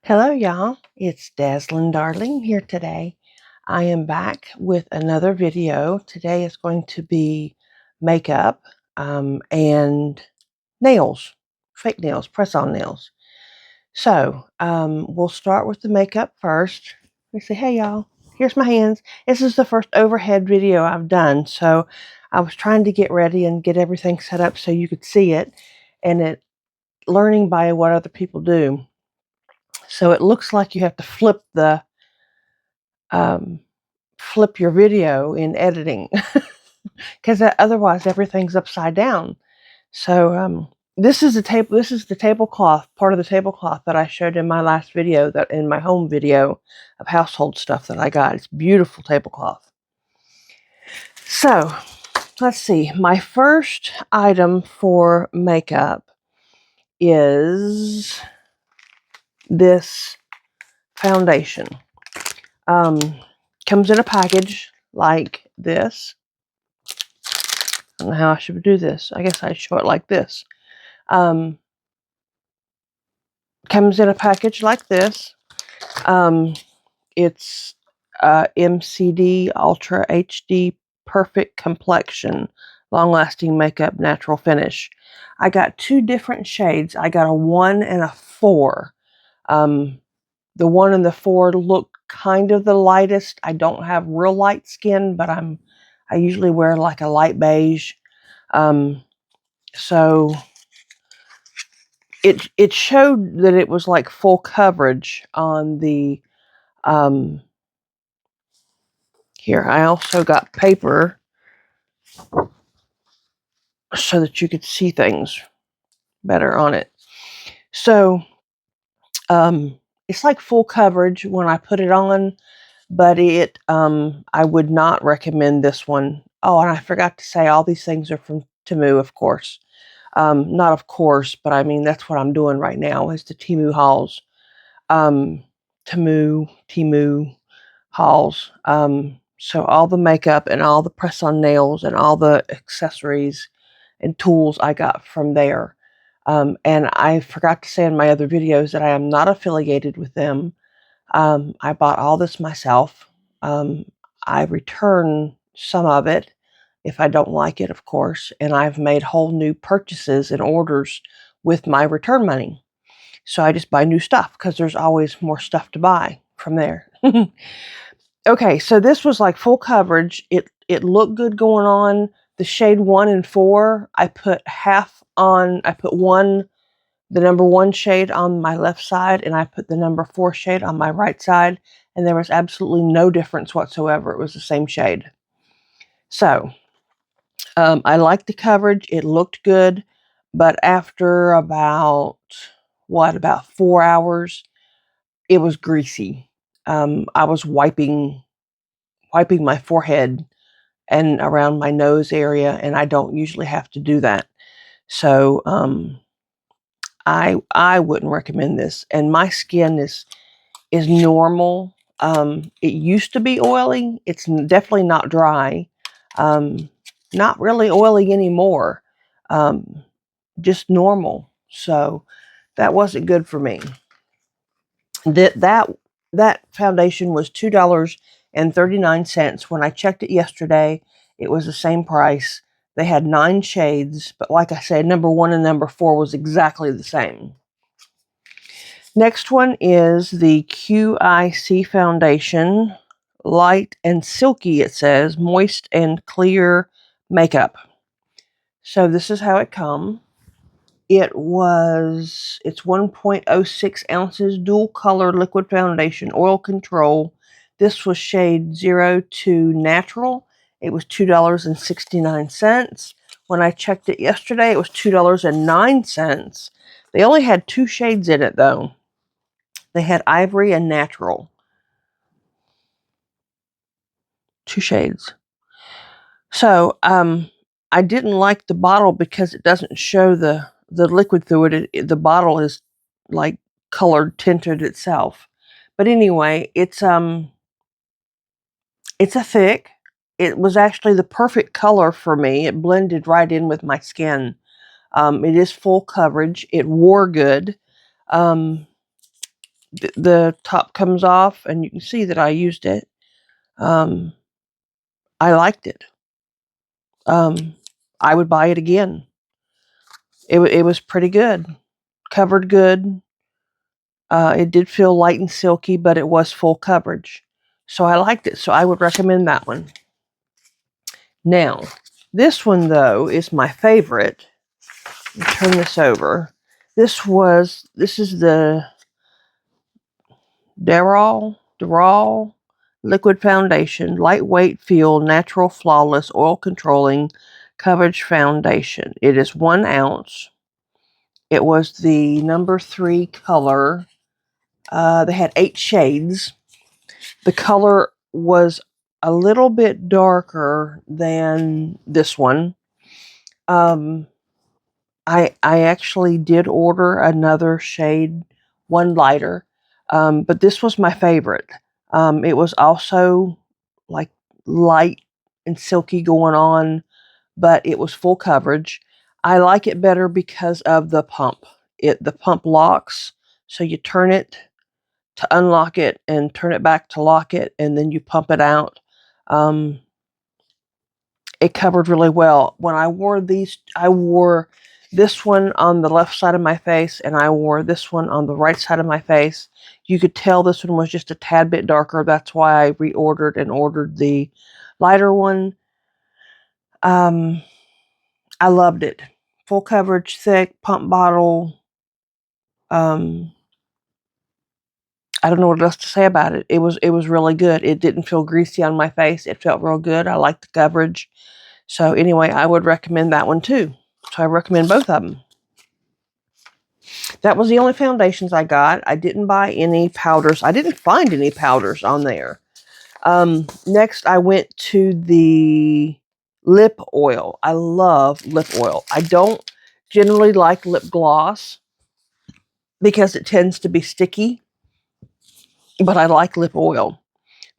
Hello, y'all. It's Dazzling Darling here today. I am back with another video. Today is going to be makeup and nails, fake nails, press-on nails. So we'll start with the makeup first. Let me say, hey, y'all. Here's my hands. This is the first overhead video I've done, so I was trying to get ready and get everything set up so you could see it, and learning by what other people do. So it looks like you have to um, flip your video in editing because otherwise everything's upside down. So this is the table. This is the tablecloth, part of the tablecloth that I showed in my last video, that in my home video of household stuff that I got. It's beautiful tablecloth. So let's see. My first item for makeup is this foundation. Comes in a package like this. I don't know how I should do this. I guess I'd show it like this. Comes in a package like this. It's MCD Ultra HD Perfect Complexion Long Lasting Makeup Natural Finish. I got two different shades. I got a 1 and a 4. The 1 and the 4 look kind of the lightest. I don't have real light skin, but I usually wear like a light beige. So it showed that it was like full coverage on the here. I also got paper so that you could see things better on it. So it's like full coverage when I put it on, but I would not recommend this one. Oh, and I forgot to say all these things are from Temu, of course. Not of course, but I mean that's what I'm doing right now is the Temu Hauls. Temu Hauls. So all the makeup and all the press-on nails and all the accessories and tools I got from there. And I forgot to say in my other videos that I am not affiliated with them. I bought all this myself. I return some of it if I don't like it, of course, and I've made whole new purchases and orders with my return money. So I just buy new stuff because there's always more stuff to buy from there. Okay, so this was like full coverage. It looked good going on. The shade 1 and 4, I put half on. I put the number 1 shade on my left side, and I put the number 4 shade on my right side, and there was absolutely no difference whatsoever. It was the same shade. So I liked the coverage. It looked good, but after about 4 hours, it was greasy. I was wiping my forehead and around my nose area, and I don't usually have to do that. So I wouldn't recommend this. And my skin is normal. It used to be oily. It's definitely not dry. Not really oily anymore. Just normal. So that wasn't good for me. That foundation was $2.39. When I checked it yesterday, it was the same price. They had 9 shades, but like I said, number 1 and number 4 was exactly the same. Next one is the QIC foundation, light and silky, it says, moist and clear makeup. So this is how it comes. It's 1.06 ounces, dual color liquid foundation, oil control. This was shade 02 natural. It was $2.69. When I checked it yesterday, it was $2.09. They only had 2 shades in it though. They had ivory and natural. 2 shades. So, I didn't like the bottle because it doesn't show the liquid through it. The bottle is like colored tinted itself. But anyway, it's a thick. It was actually the perfect color for me. It blended right in with my skin. It is full coverage. It wore good. the top comes off, and you can see that I used it. I liked it. I would buy it again. It was pretty good. Covered good. It did feel light and silky, but it was full coverage. So I liked it. So I would recommend that one. Now, this one, though, is my favorite. Turn this over. This is the Deral Liquid Foundation, Lightweight Feel, Natural Flawless, Oil Controlling Coverage Foundation. It is 1 ounce. It was the number 3 color. They had 8 shades. The color was a little bit darker than this one. I actually did order another shade, one lighter, but this was my favorite. It was also like light and silky going on, but it was full coverage. I like it better because of the pump. The pump locks, so you turn it to unlock it and turn it back to lock it, and then you pump it out. It covered really well. When I wore these, I wore this one on the left side of my face, and I wore this one on the right side of my face. You could tell this one was just a tad bit darker. That's why I reordered and ordered the lighter one. I loved it. Full coverage, thick, pump bottle. I don't know what else to say about it. It was really good. It didn't feel greasy on my face. It felt real good. I liked the coverage. So anyway, I would recommend that one too. So I recommend both of them. That was the only foundations I got. I didn't buy any powders. I didn't find any powders on there. Next, I went to the lip oil. I love lip oil. I don't generally like lip gloss because it tends to be sticky, but I like lip oil.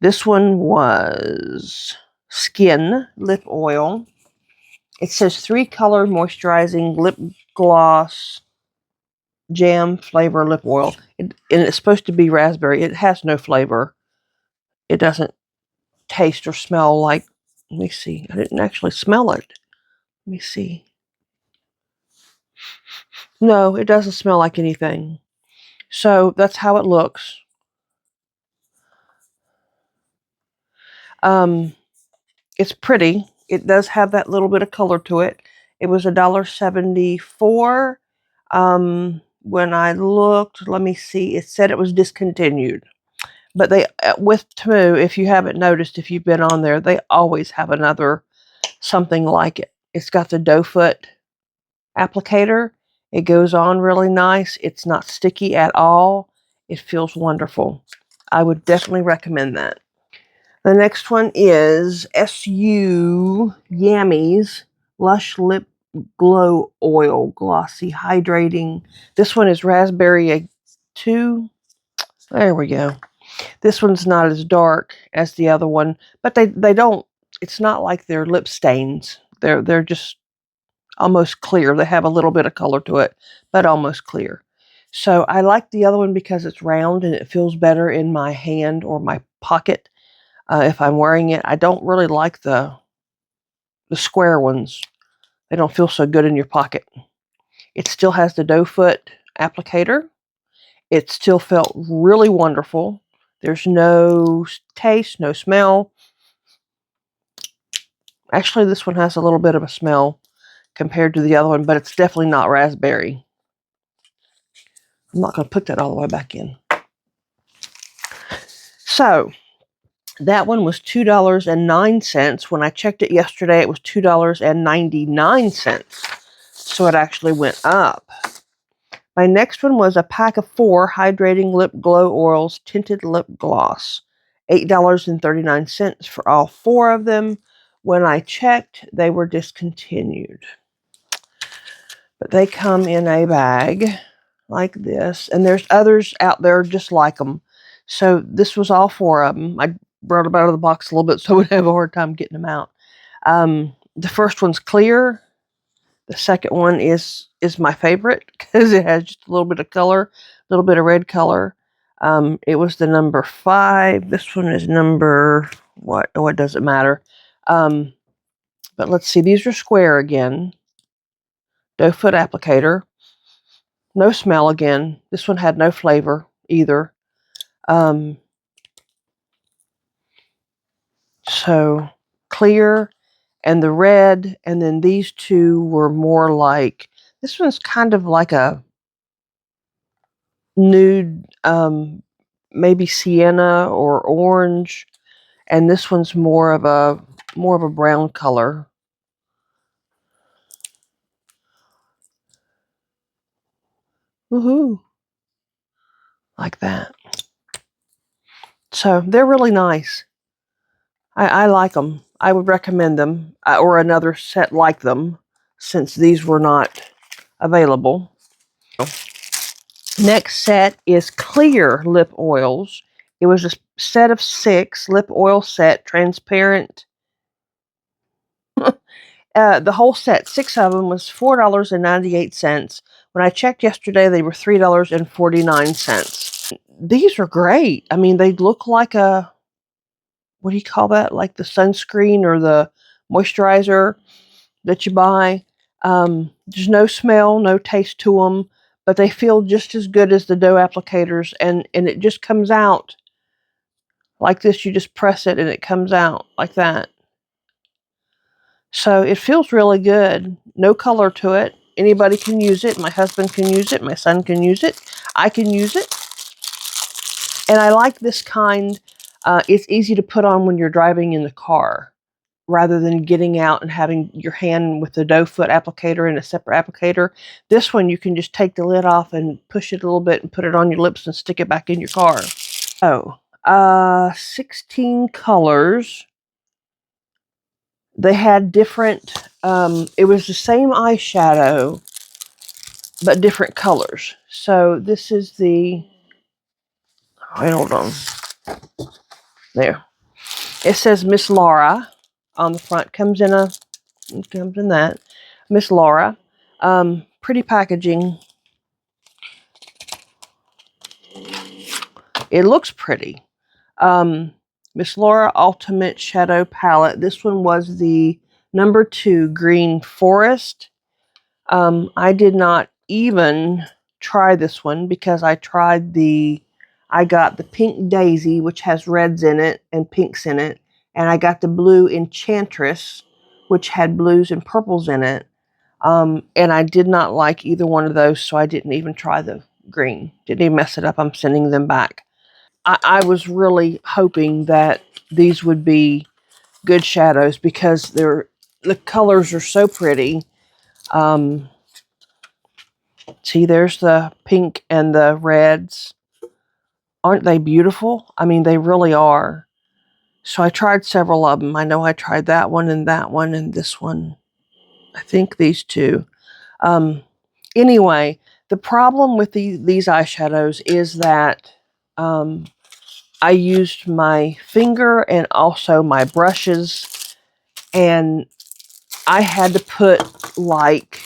This one was Skin Lip Oil. It says 3-color moisturizing lip gloss jam flavor lip oil. And it's supposed to be raspberry. It has no flavor. It doesn't taste or smell like, let me see. I didn't actually smell it. Let me see. No, it doesn't smell like anything. So that's how it looks. It's pretty. It does have that little bit of color to it. It was $1.74. When I looked, let me see, it said it was discontinued. But they, with Temu, if you haven't noticed, if you've been on there, they always have another something like it. It's got the doe foot applicator. It goes on really nice. It's not sticky at all. It feels wonderful. I would definitely recommend that. The next one is SU Yummies Lush Lip Glow Oil Glossy Hydrating. This one is Raspberry 2. There we go. This one's not as dark as the other one, but they don't, it's not like they're lip stains. They're just almost clear. They have a little bit of color to it, but almost clear. So I like the other one because it's round and it feels better in my hand or my pocket if I'm wearing it. I don't really like the square ones. They don't feel so good in your pocket. It still has the doe foot applicator. It still felt really wonderful. There's no taste, no smell. Actually, this one has a little bit of a smell compared to the other one, but it's definitely not raspberry. I'm not going to put that all the way back in. So, that one was $2.09. When I checked it yesterday, it was $2.99. So it actually went up. My next one was a pack of 4 Hydrating Lip Glow Oils Tinted Lip Gloss. $8.39 for all 4 of them. When I checked, they were discontinued. But they come in a bag like this. And there's others out there just like them. So this was all 4 of them. I brought them out of the box a little bit so I would have a hard time getting them out. The first one's clear. The second one is my favorite because it has just a little bit of color, a little bit of red color. It was the number 5. This one is number, what does it matter? But let's see, these are square again. Doe foot applicator. No smell again. This one had no flavor either. So clear and the red, and then these two were more like, this one's kind of like a nude, maybe sienna or orange, and this one's more of a brown color. Woohoo! Like that. So they're really nice. I like them. I would recommend them, or another set like them, since these were not available. Next set is clear lip oils. It was a set of 6 lip oil set, transparent. The whole set, 6 of them, was $4.98. When I checked yesterday, they were $3.49. These are great. I mean, they look like a, what do you call that? Like the sunscreen or the moisturizer that you buy. There's no smell, no taste to them, but they feel just as good as the doe applicators, and it just comes out like this. You just press it and it comes out like that. So it feels really good. No color to it. Anybody can use it. My husband can use it. My son can use it. I can use it. And I like this kind. It's easy to put on when you're driving in the car, rather than getting out and having your hand with the doe foot applicator and a separate applicator. This one, you can just take the lid off and push it a little bit and put it on your lips and stick it back in your car. So, 16 colors. They had different, it was the same eyeshadow, but different colors. So this is the, wait, hold on. There. It says Miss Laura on the front. Comes in that. Miss Laura. Pretty packaging. It looks pretty. Miss Laura Ultimate Shadow Palette. This one was the number 2 Green Forest. I did not even try this one because I got the Pink Daisy, which has reds in it and pinks in it, and I got the Blue Enchantress, which had blues and purples in it. And I did not like either one of those, so I didn't even try the green. Didn't even mess it up. I'm sending them back. I was really hoping that these would be good shadows because the colors are so pretty. See, there's the pink and the reds. Aren't they beautiful? I mean, they really are. So I tried several of them. I know I tried that one and this one. I think these two. Anyway, the problem with these eyeshadows is that I used my finger and also my brushes, and I had to put like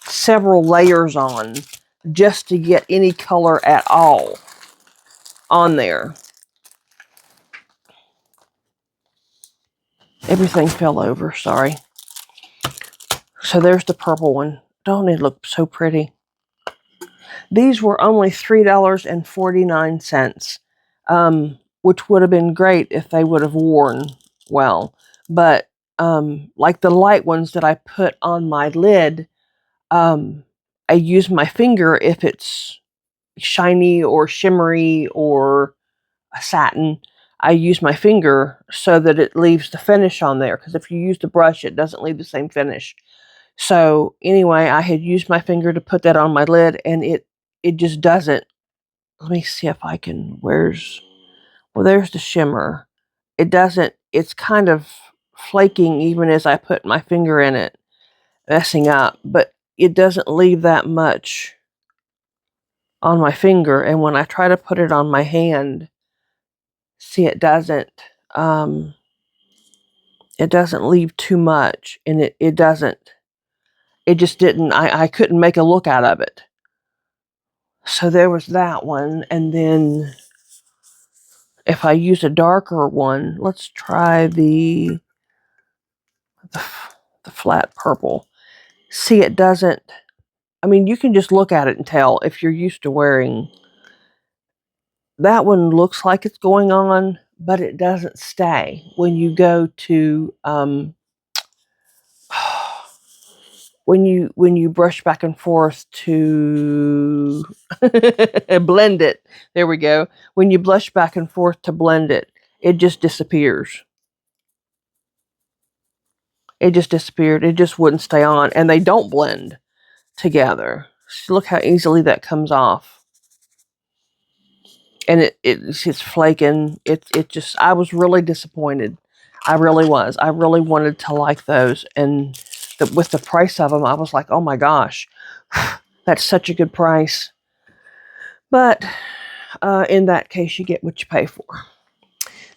several layers on just to get any color at all on there. Everything fell over, sorry. So there's the purple one. Don't it look so pretty? These were only $3.49, which would have been great if they would have worn well. But like the light ones that I put on my lid, I use my finger if it's shiny or shimmery or a satin. I use my finger so that it leaves the finish on there, because if you use the brush, it doesn't leave the same finish. So anyway, I had used my finger to put that on my lid, and it just doesn't. Let me see if I can, well, there's the shimmer. It doesn't, it's kind of flaking even as I put my finger in it, messing up, but it doesn't leave that much on my finger. And when I try to put it on my hand, see, it doesn't leave too much, and it doesn't, it just didn't, I couldn't make a look out of it. So there was that one. And then if I use a darker one, let's try the flat purple. See, it doesn't, I mean, you can just look at it and tell if you're used to wearing. That one looks like it's going on, but it doesn't stay. When you go to, when you brush back and forth to blend it, there we go. When you blush back and forth to blend it, it just disappears. It just disappeared. It just wouldn't stay on, and they don't blend together. So look how easily that comes off. And it's just flaking. It just, I was really disappointed. I really was. I really wanted to like those, and with the price of them, I was like, oh my gosh, that's such a good price. But in that case, you get what you pay for.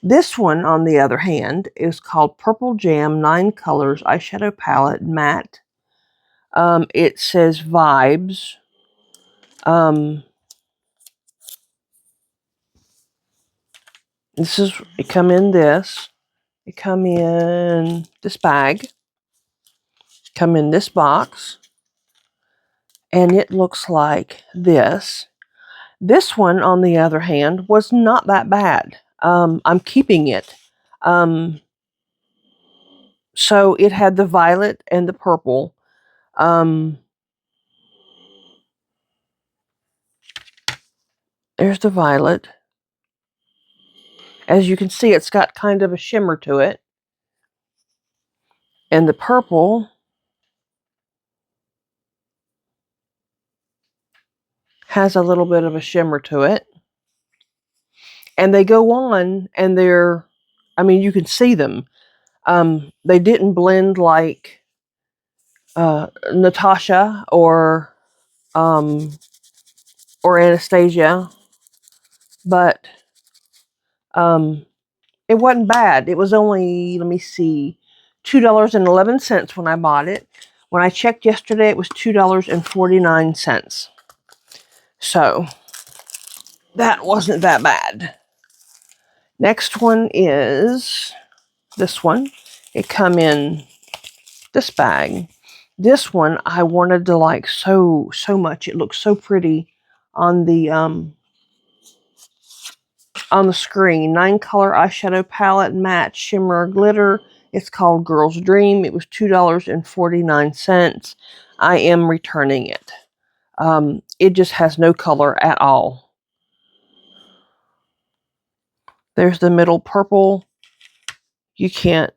This one, on the other hand, is called Purple Jam 9 Colors Eyeshadow Palette Matte. It says Vibes. It come in this. It come in this bag. Come in this box. And it looks like this. This one, on the other hand, was not that bad. I'm keeping it. So it had the violet and the purple. There's the violet. As you can see, it's got kind of a shimmer to it. And the purple has a little bit of a shimmer to it. And they go on, and they're, I mean, you can see them. They didn't blend like Natasha or Anastasia, but it wasn't bad. It was only, let me see, $2.11 when I bought it. When I checked yesterday, it was $2.49. So that wasn't that bad. Next one is this one. It come in this bag. This one I wanted to like so much. It looks so pretty on the screen. 9 color eyeshadow palette, matte shimmer glitter. It's called Girl's Dream. It was $2.49. I am returning it. It just has no color at all. There's the middle purple. You can't,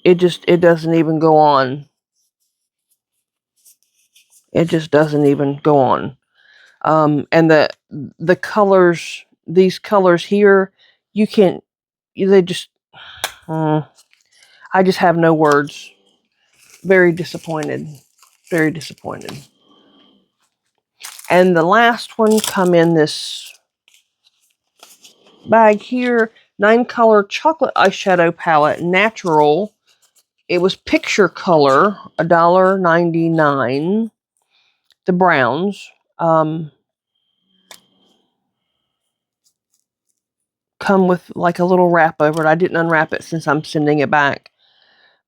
it doesn't even go on. It just doesn't even go on. And the colors, these colors here, you can't, they just, I just have no words. Very disappointed. Very disappointed. And the last one come in this bag here. 9 color chocolate eyeshadow palette, natural. It was picture color, $1.99. The browns. Come with like a little wrap over it. I didn't unwrap it since I'm sending it back.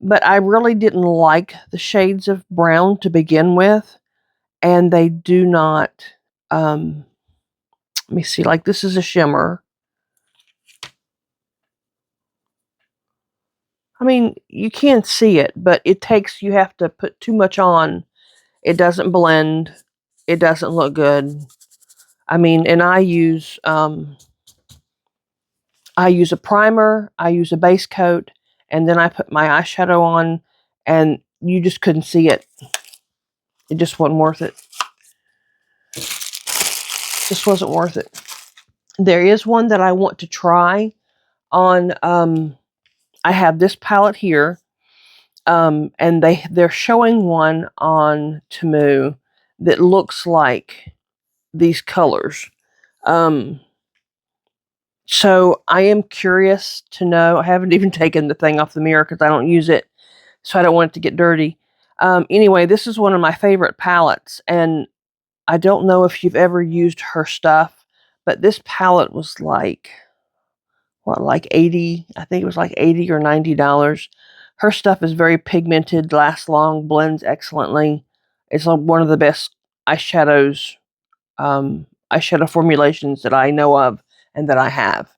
But I really didn't like the shades of brown to begin with. And they do not, let me see, like this is a shimmer. I mean, you can see it, but you have to put too much on. It doesn't blend. It doesn't look good. I mean, and I use a primer, I use a base coat, and then I put my eyeshadow on, and you just couldn't see it. It just wasn't worth it. Just wasn't worth it. There is one that I want to try on, I have this palette here, and they're showing one on Temu that looks like these colors. So I am curious to know. I haven't even taken the thing off the mirror because I don't use it, so I don't want it to get dirty. Anyway, this is one of my favorite palettes, and I don't know if you've ever used her stuff, but this palette was like, what, like 80, I think it was like 80 or $90. Her stuff is very pigmented, lasts long, blends excellently. It's like one of the best eyeshadows, eyeshadow formulations that I know of and that I have.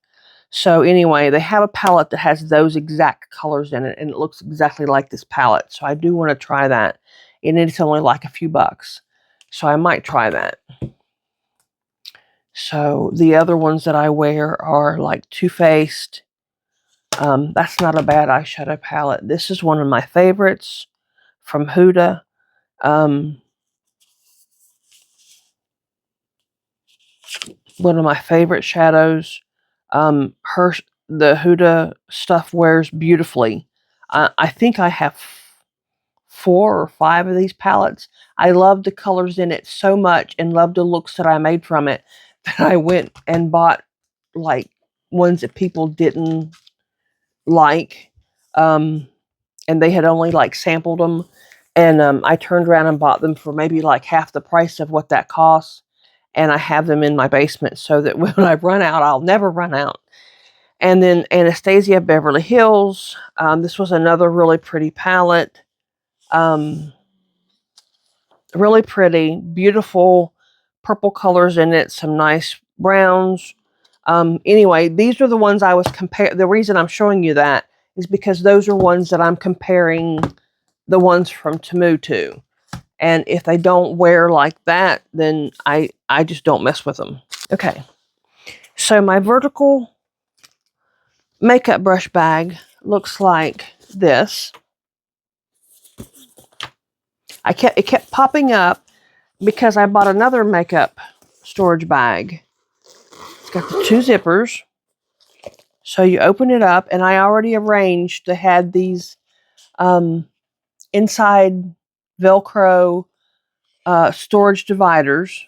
So anyway, they have a palette that has those exact colors in it, and it looks exactly like this palette. So I do want to try that. And it's only like a few bucks. So I might try that. So the other ones that I wear are like Too Faced. That's not a bad eyeshadow palette. This is one of my favorites from Huda. One of my favorite shadows. The Huda stuff wears beautifully. I think I have 4 or 5 of these palettes. I love the colors in it so much and love the looks that I made from it that I went and bought like ones that people didn't like. And they had only like sampled them. And I turned around and bought them for maybe like half the price of what that costs. And I have them in my basement so that when I run out, I'll never run out. And then Anastasia Beverly Hills. This was another really pretty palette. Really pretty, beautiful purple colors in it, some nice browns. Anyway, these are the ones I was comparing. The reason I'm showing you that is because those are ones that I'm comparing the ones from Temu to. And if they don't wear like that, then I just don't mess with them. Okay, so my vertical makeup brush bag looks like this. It kept popping up because I bought another makeup storage bag. It's got the 2 zippers. So you open it up, and I already arranged to have these inside Velcro storage dividers.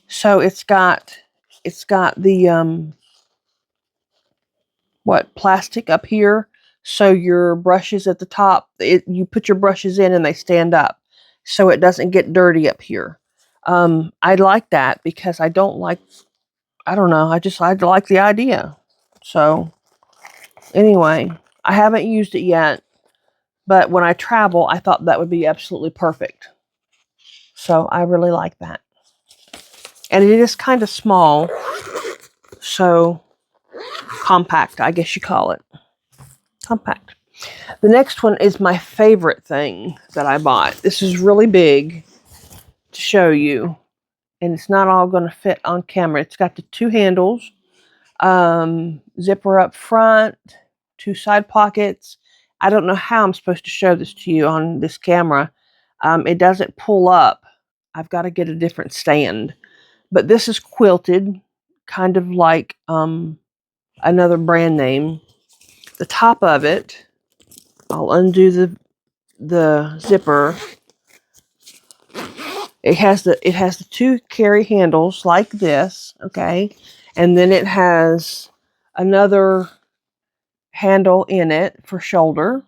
So it's got the plastic up here. So your brushes at the top, you put your brushes in and they stand up, so it doesn't get dirty up here. I like that because I don't like. I don't know. I like the idea. So anyway, I haven't used it yet, but when I travel, I thought that would be absolutely perfect. So I really like that. And it is kind of small, so compact, I guess you call it. Compact. The next one is my favorite thing that I bought. This is really big to show you, and it's not all going to fit on camera. It's got the 2 handles, zipper up front, 2 side pockets. I don't know how I'm supposed to show this to you on this camera. It doesn't pull up. I've got to get a different stand. But this is quilted, kind of like another brand name. The top of it, I'll undo the zipper. It has the 2 carry handles like this, okay? And then it has another handle in it for shoulder.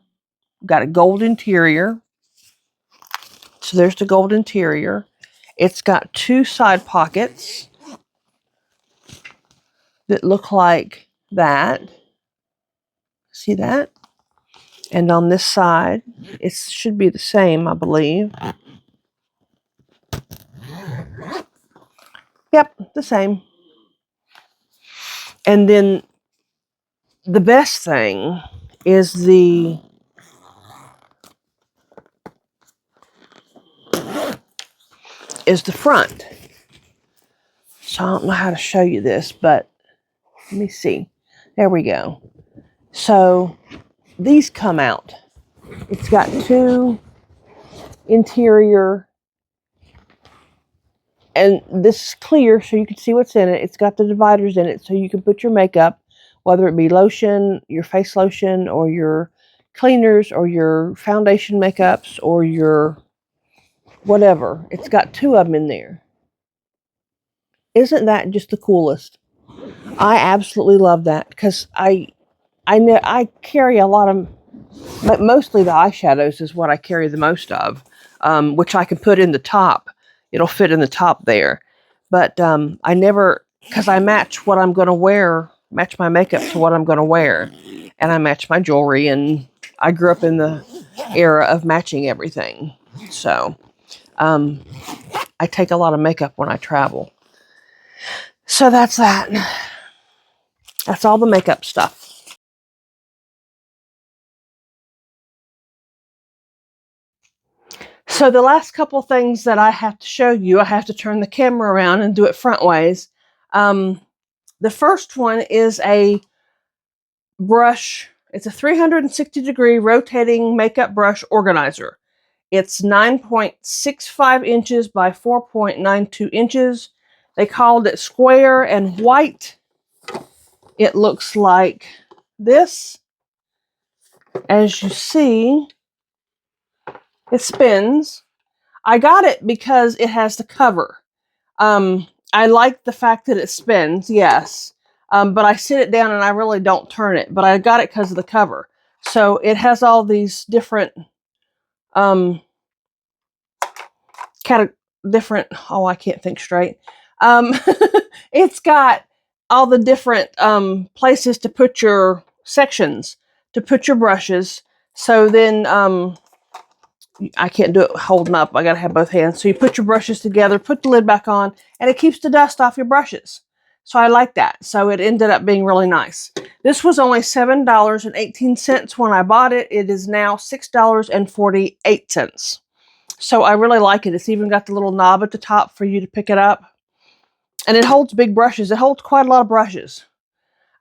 Got a gold interior. So there's the gold interior. It's got 2 side pockets that look like that. See that? And on this side, it should be the same, I believe. Yep, the same. And then the best thing is the front. So I don't know how to show you this, but let me see. There we go. So these come out. It's got 2 interior, and this is clear so you can see what's in it. It's got the dividers in it so you can put your makeup, whether it be lotion, your face lotion, or your cleaners, or your foundation makeups, or your whatever. It's got 2 of them in there. Isn't that just the coolest? I absolutely love that because I carry a lot of, but mostly the eyeshadows is what I carry the most of, which I can put in the top. it'll fit in the top there. But I never, because I match what I'm going to wear, match my makeup to what I'm going to wear. And I match my jewelry, and I grew up in the era of matching everything. So I take a lot of makeup when I travel. So that's that. That's all the makeup stuff. So the last couple things that I have to show you, I have to turn the camera around and do it front ways. The first one is a brush. It's a 360-degree rotating makeup brush organizer. It's 9.65 inches by 4.92 inches. They called it square and white. It looks like this. As you see, it spins. I got it because it has the cover. I like the fact that it spins, yes. But I sit it down and I really don't turn it. But I got it because of the cover. So it has all these different kind of different, oh, I can't think straight. It's got all the different places to put your sections, to put your brushes. So then I can't do it holding up. I got to have both hands. So you put your brushes together, put the lid back on, and it keeps the dust off your brushes. So I like that. So it ended up being really nice. This was only $7.18 when I bought it. It is now $6.48. So I really like it. It's even got the little knob at the top for you to pick it up. And it holds big brushes. It holds quite a lot of brushes.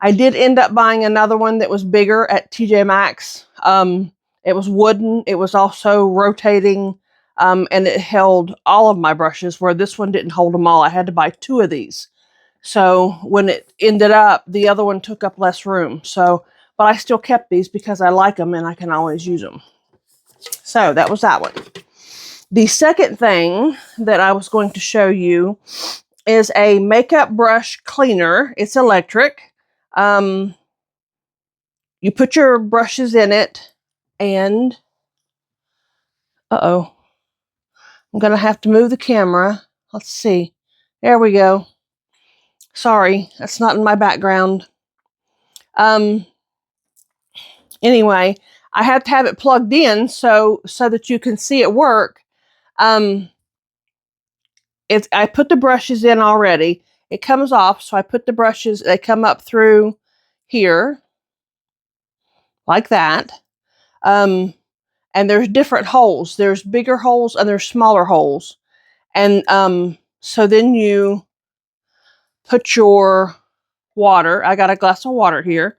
I did end up buying another one that was bigger at TJ Maxx. It was wooden. It was also rotating. And it held all of my brushes, where this one didn't hold them all. I had to buy 2 of these. So when it ended up, the other one took up less room. So, but I still kept these because I like them and I can always use them. So that was that one. The second thing that I was going to show you is a makeup brush cleaner. It's electric. You put your brushes in it, and I'm going to have to move the camera. Let's see. There we go. Sorry, that's not in my background. Anyway, I have to have it plugged in so that you can see it work. I put the brushes in already. It comes off, so I put the brushes, they come up through here, like that. And there's different holes. There's bigger holes and there's smaller holes. And so then you put your water. I got a glass of water here.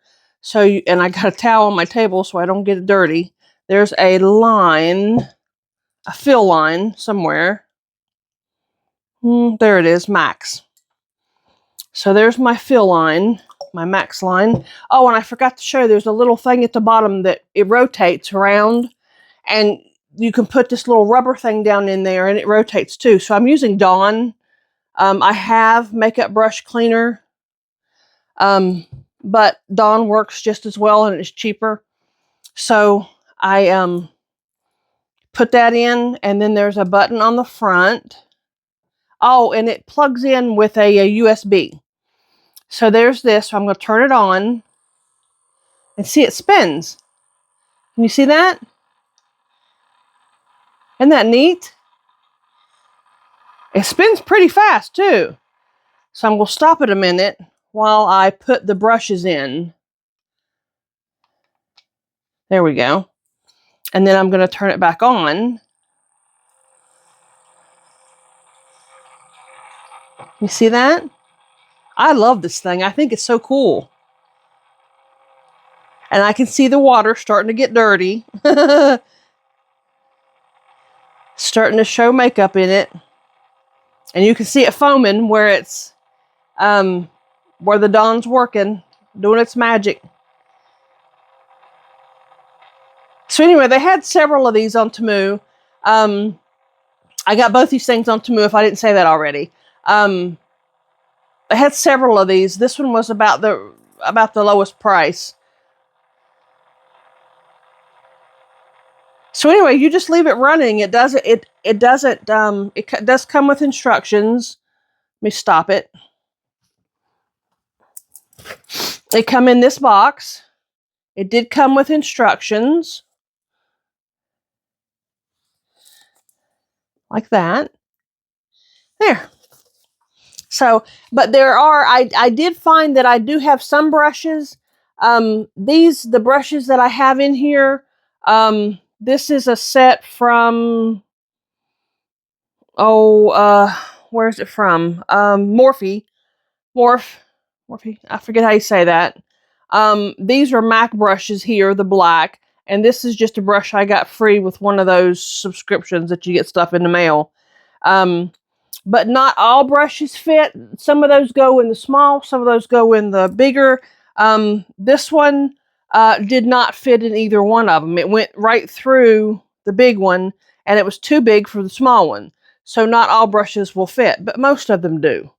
And I got a towel on my table so I don't get it dirty. There's a line, a fill line somewhere. There it is, Max. So there's my fill line, my Max line. Oh, and I forgot to show you, there's a little thing at the bottom that it rotates around, and you can put this little rubber thing down in there and it rotates too. So I'm using Dawn. I have makeup brush cleaner, but Dawn works just as well and it's cheaper. So I put that in, and then there's a button on the front. Oh, and it plugs in with a USB. So there's this. So I'm going to turn it on and see it spins. Can you see that? Isn't that neat? It spins pretty fast too. So I'm going to stop it a minute while I put the brushes in. There we go. And then I'm going to turn it back on. You see that? I love this thing. I think it's so cool. And I can see the water starting to get dirty. Starting to show makeup in it. And you can see it foaming where it's, where the Dawn's working, doing its magic. So anyway, they had several of these on Temu. I got both these things on Temu, if I didn't say that already. They had several of these. This one was about the lowest price. So anyway, you just leave it running. It doesn't. It doesn't. It does come with instructions. Let me stop it. They come in this box. It did come with instructions, like that. There. So, but there are. I did find that I do have some brushes. The brushes that I have in here. This is a set from. Oh, where is it from? Morphe. Morphe. I forget how you say that. These are MAC brushes here, the black, and this is just a brush I got free with one of those subscriptions that you get stuff in the mail. But not all brushes fit. Some of those go in the small, some of those go in the bigger. This one did not fit in either one of them. It went right through the big one, and it was too big for the small one. So not all brushes will fit, but most of them do.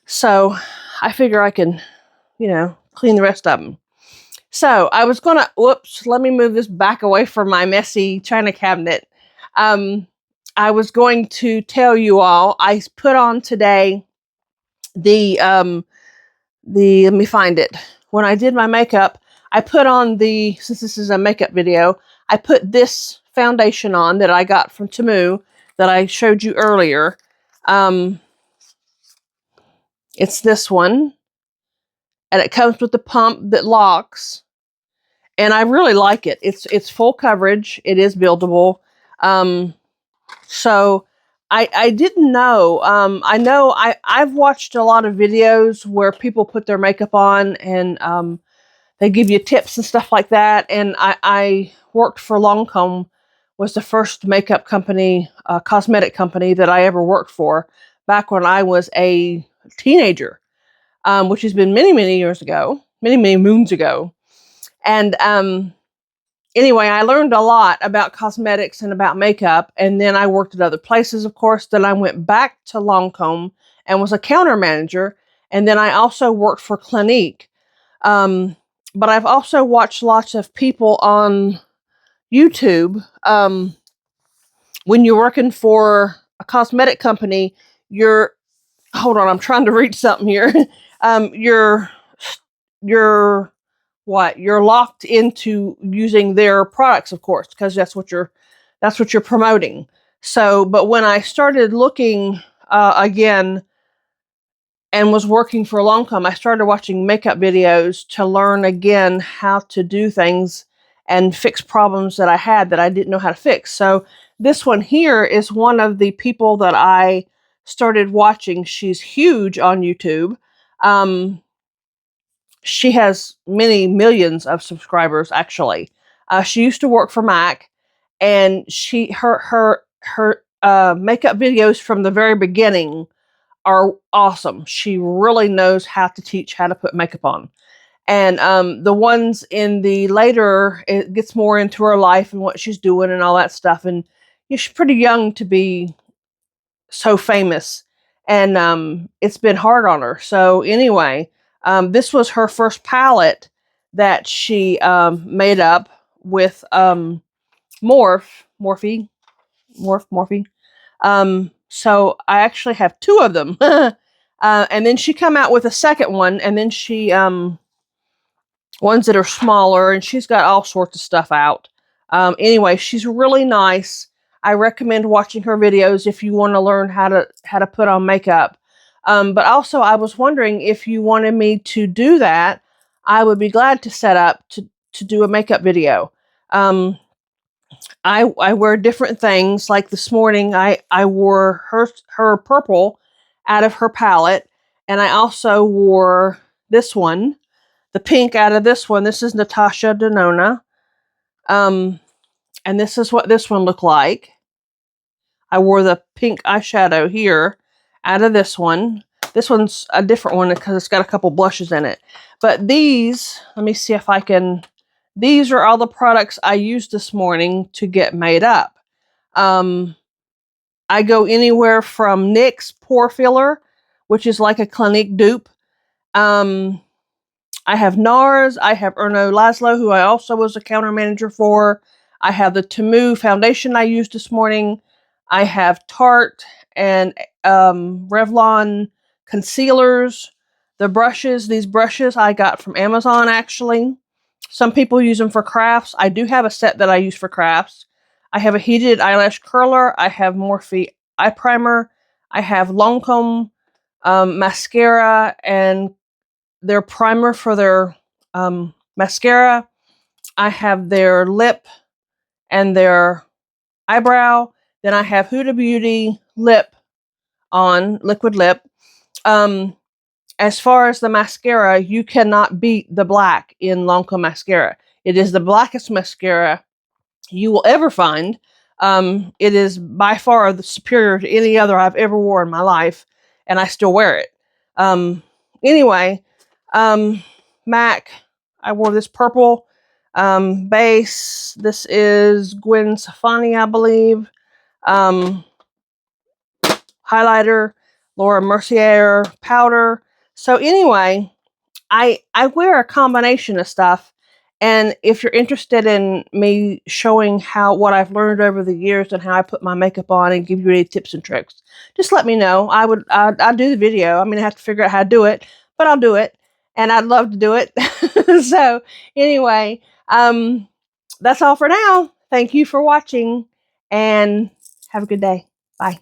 So I figure I can, clean the rest of them. So I was gonna, whoops, let me move this back away from my messy china cabinet. I was going to tell you all, I put on today let me find it. When I did my makeup, I put on since this is a makeup video, I put this foundation on that I got from Temu that I showed you earlier. It's this one, and it comes with the pump that locks, and I really like it. It's full coverage. It is buildable. So I didn't know. I know I've watched a lot of videos where people put their makeup on, and they give you tips and stuff like that. And I worked for Lancome, was the first makeup company, cosmetic company that I ever worked for back when I was a teenager, which has been many, many years ago, many, many moons ago. And anyway, I learned a lot about cosmetics and about makeup. And then I worked at other places, of course. Then I went back to Lancome and was a counter manager. And then I also worked for Clinique. But I've also watched lots of people on YouTube. When you're working for a cosmetic company, hold on, I'm trying to read something here. You're you're locked into using their products, of course, because that's what you're promoting. So, but when I started looking again and was working for a long time, I started watching makeup videos to learn again how to do things and fix problems that I had that I didn't know how to fix. So this one here is one of the people that I started watching. She's huge on YouTube. She has many millions of subscribers, actually. She used to work for MAC, and her makeup videos from the very beginning are awesome. She really knows how to teach how to put makeup on. And the ones in the later, it gets more into her life and what she's doing and all that stuff. And she's pretty young to be so famous, and it's been hard on her. So anyway, this was her first palette that she made up with Morphe. So I actually have two of them. And then she come out with a second one, and then she ones that are smaller, and she's got all sorts of stuff out. Anyway, she's really nice. I recommend watching her videos if you want to learn how to put on makeup. But also, I was wondering if you wanted me to do that. I would be glad to set up to do a makeup video. I wear different things. Like this morning, I wore her purple out of her palette, and I also wore this one, the pink out of this one. This is Natasha Denona. And this is what this one looked like. I wore the pink eyeshadow here out of this one. This one's a different one because it's got a couple blushes in it. But these, let me see if I can, these are all the products I used this morning to get made up. I go anywhere from NYX Pore Filler, which is like a Clinique dupe. I have NARS. I have Erno Laszlo, who I also was a counter manager for. I have the Temu foundation I used this morning. I have Tarte and Revlon concealers. The brushes, these brushes I got from Amazon actually. Some people use them for crafts. I do have a set that I use for crafts. I have a heated eyelash curler. I have Morphe eye primer. I have Lancome mascara and their primer for their mascara. I have their lip and their eyebrow. Then I have Huda Beauty lip on, liquid lip. As far as the mascara, you cannot beat the black in Lancome mascara. It is the blackest mascara you will ever find. It is by far the superior to any other I've ever worn in my life, and I still wear it. Anyway, MAC, I wore this purple base. This is Gwen Stefani, I believe. Highlighter, Laura Mercier powder. So anyway, I wear a combination of stuff, and if you're interested in me showing what I've learned over the years and how I put my makeup on and give you any tips and tricks, just let me know. I'll do the video. I'm gonna have to figure out how to do it, but I'll do it, and I'd love to do it. So anyway, that's all for now. Thank you for watching, and have a good day. Bye.